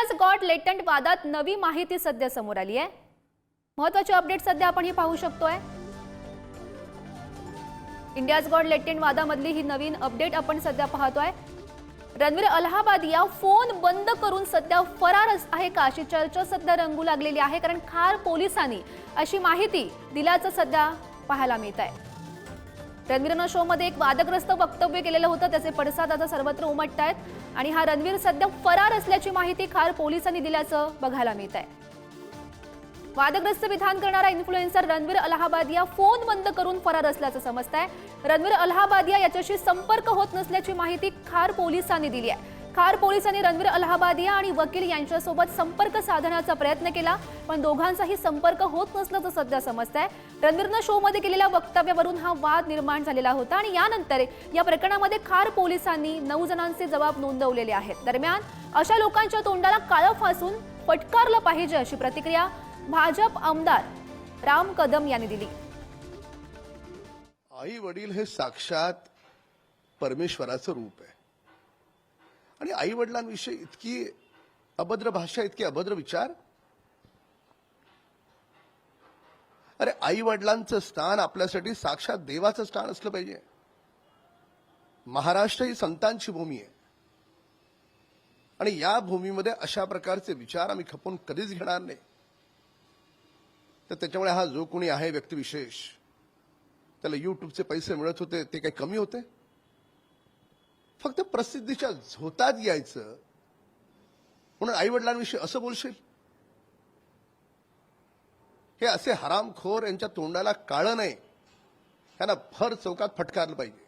India's got latent वादात नवी माहिती सध्या समोर आली आहे। महत्त्वाची अपडेट सध्या आपण ही पाहू शकतोय। इंडियाज गॉट लेटेंट वादामधली ही नवीन अपडेट आपण सध्या पाहतोय। रणवीर अलाहाबादिया फोन बंद करून सध्या फरार आहे का अशी चर्चा सध्या रंगू लागलेली आहे, कारण खार पोलिसांनी अशी माहिती दिल्याचं सध्या पाहायला मिळत आहे। रणवीरनं शो मध्ये एक वादग्रस्त वक्तव्य केलेलं होतं, त्याचे पडसाद आता सर्वत्र उमटत आहेत आणि हा रणवीर सध्या फरार असल्याची माहिती खार पोलिसांनी दिल्याचं बघायला मिळत आहे। वादग्रस्त विधान करणारा इन्फ्लुएन्सर रणवीर अलाहाबादिया फोन बंद करून फरार असल्याचं समजतंय। रणवीर अलाहाबादिया याच्याशी संपर्क होत नसल्याची माहिती खार पोलिसांनी दिली आहे। खार पोलिसांनी रणवीर अलाहाबादिया आणि वकील यांच्यासोबत संपर्क साधण्याचा प्रयत्न केला, पण दोघांचाही संपर्क होत नसल्याचं सध्या समजतंय। रणवीरनं शो मध्ये केलेल्या वक्तव्यावरून हा वाद निर्माण झालेला होता आणि यानंतर या प्रकरणामध्ये खार पोलिसांनी 9 जणांचे जबाब नोंदवलेले आहेत। दरम्यान अशा लोकांच्या तोंडाला काळं फासून फटकारलं पाहिजे अशी प्रतिक्रिया भाजप आमदार राम कदम यांनी दिली। आई वडील हे साक्षात परमेश्वराचं रूप आहे आणि आई वडिलांविषयी इतकी अभद्र भाषा, इतके अभद्र विचार। अरे आई वडिलांचं स्थान आपल्यासाठी साक्षात देवाचं स्थान असलं पाहिजे। महाराष्ट्र ही संतांची भूमी आहे आणि या भूमीमध्ये अशा प्रकारचे विचार आम्ही खपून कधीच घेणार नाही। तर त्याच्यामुळे हा जो कोणी आहे व्यक्तिविशेष, त्याला युट्यूबचे पैसे मिळत होते ते काही कमी होते? फक्त प्रसिद्धीच्या झोतात यायचं म्हणून आई वडिलांविषयी असं बोलशील? हे असे हरामखोर यांच्या तोंडाला काळं नाही, त्यांना भर चौकात फटकारलं पाहिजे।